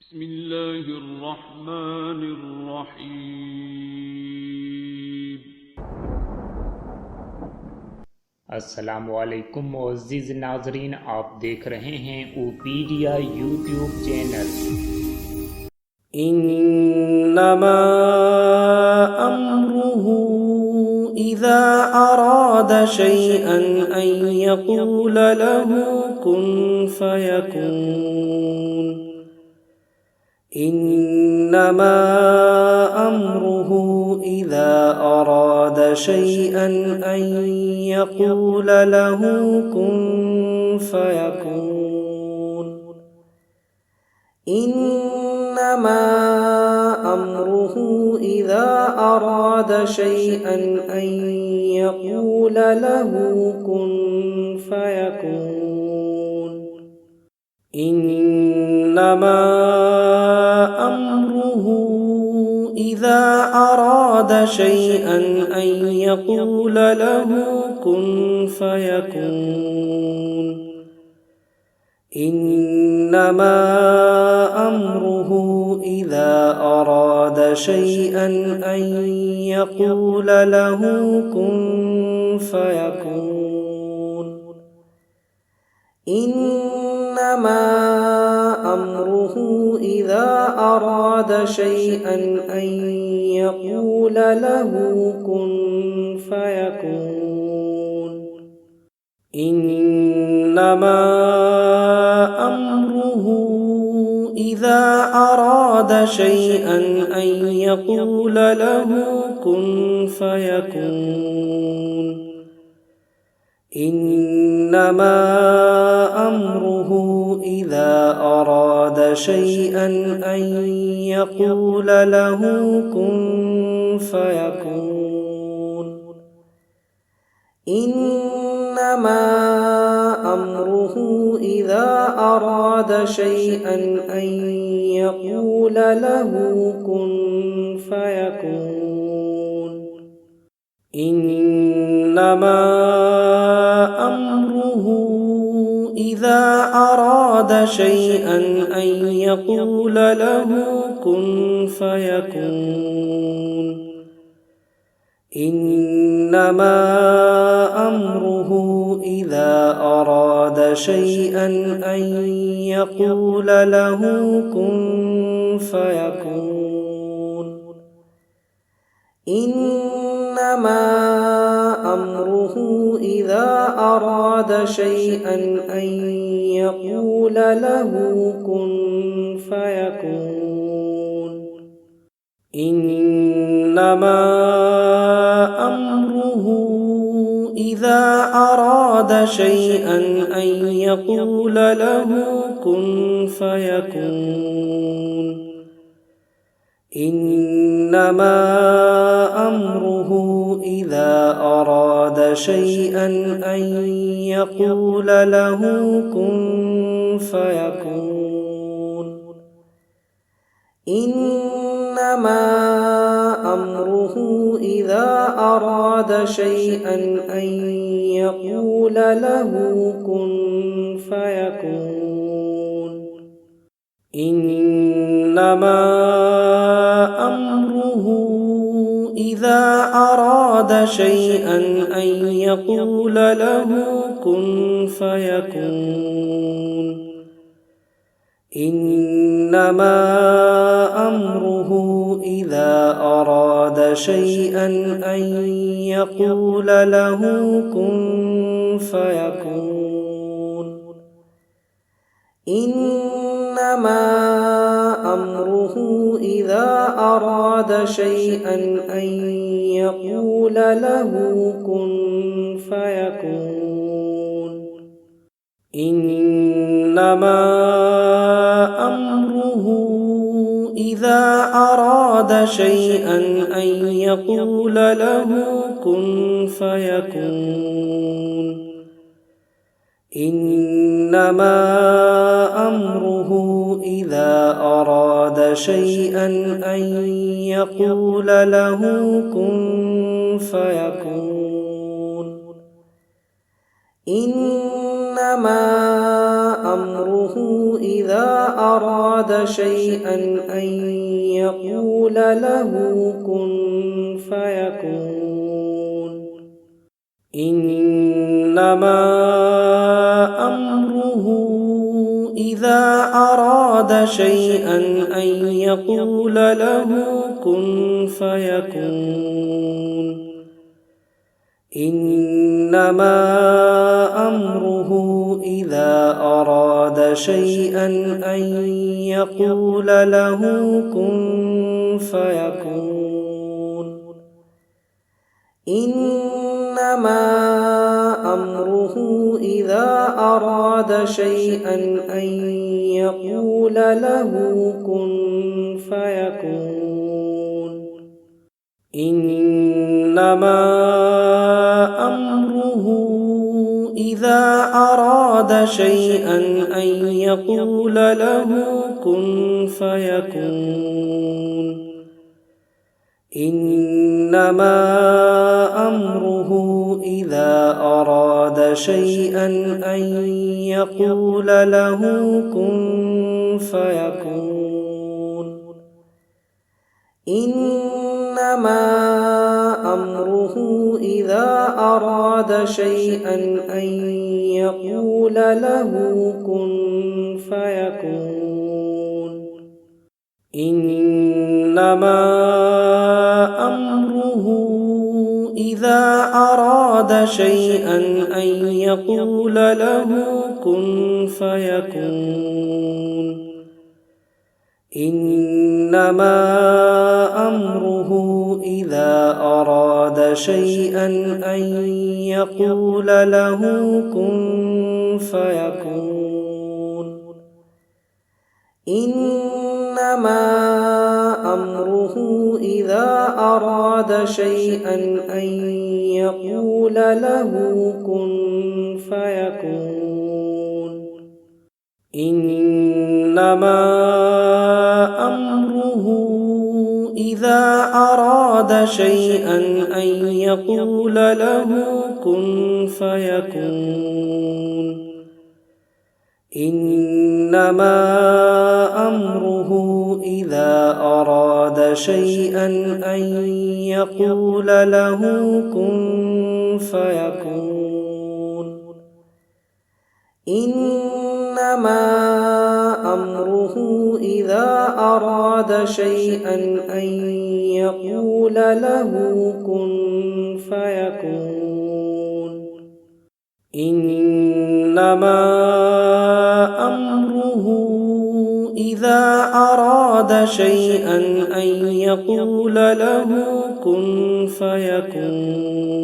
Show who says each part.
Speaker 1: بسم الله الرحمن الرحیم۔
Speaker 2: अस्सलामुअलैकुम मुअज़्ज़िज़ नाज़रीन, आप देख रहे हैं ओपीडिया यूट्यूब चैनल।
Speaker 3: इन्नमा अम्रुहु इज़ा अराद शैअन अन यक़ूल लहू कुन फयकून। इन्नमा अम्रुहु इज़ा अराद शैअन अन यक़ूल लहू कुन फयकून। इन्नमा अम्रुहु इज़ा अराद शैअन अन यक़ूल लहू कुन फयकून। इन्नमा अम्रुहु इज़ा अराद शैअन अन यक़ूल लहू कुन फयकून। इन्नमा अम्रुहु इज़ा अराद शैअन अन यक़ूल लहू कुन फयकून। इन्नमा अम्रुहु इज़ा अराद शैअन अन यक़ूल लहू कुन फयकून। इन्नमा अम्रुहु इज़ा अराद शैअन अन यक़ूल लहू कुन फयकून। इन्नमा अम्रुहु इज़ा अराद शैअन अन यक़ूल लहू कुन फयकून। इन्नमा अम्रुहु इज़ा अराद शैअन अन यक़ूल लहू कुन फयकून। इन्नमा अम्रुहु इज़ा अराद शैअन अन यक़ूल लहू कुन फयकून। इन्नमा अम्रुहु इज़ा अराद शैअन अन यक़ूल लहू कुन फयकून। इन्नमा अम्रुहु इज़ा अराद शैअन अन यक़ूल लहू कुन फयकून। इन्नमा अम्रुहु इज़ा अराद शैअन अन यक़ूल लहू कुन फयकून। इन्नमा अम्रुहु इज़ा अराद शैअन अन यक़ूल लहू कुन फयकून। इन्नमा अम्रुहु इज़ा अराद शैअन अन यक़ूल लहू कुन फयकून। इन्नमा अम्रुहु इज़ा अराद शैअन अन यक़ूल लहू कुन फयकून। इन्नमा अम्रुहु इज़ा अराद शैअन अन यक़ूल लहू कुन फयकून। इन्नमा अम्रुहु इज़ा अराद शैअन अन यक़ूल लहू कुन फयकून। इन्नमा अम्रुहु इज़ा अराद शैअन अन यक़ूल लहू कुन फयकून। इन्नमा अम्रुहु इज़ा अराद शैअन अन यक़ूल लहू कुन फयकून। इन्नमा أمره إذا أراد شيئا أن يقول له كن فيكون إنما أمره إذا أراد شيئا أن يقول له كن فيكون إنما أمره إذا أراد شيئا أن يقول له كن فيكون إنما أمره إذا أراد شيئا أن يقول له كن فيكون إنما أمره إذا أراد شيئا أن يقول له كن فيكون إنما أمره إذا أراد شيئا أن يقول له كن فيكون إنما أمره إذا أراد شيئا أن يقول له كن فيكون إنما أمره إذا أراد شيئا أن يقول له كن فيكون إنما أمره إذا أراد شيئا أن يقول له كن فيكون إنما أمره إذا أراد شيئا أن يقول له كن فيكون إنما أمره إذا أراد شيئا أن يقول له كن فيكون إنما أمره إذا أراد شيئا أن يقول له كن فيكون إنما أمره إذا أراد شيئا أن يقول له كن فيكون إنما أمره إذا أراد شيئا أن يقول له كن فيكون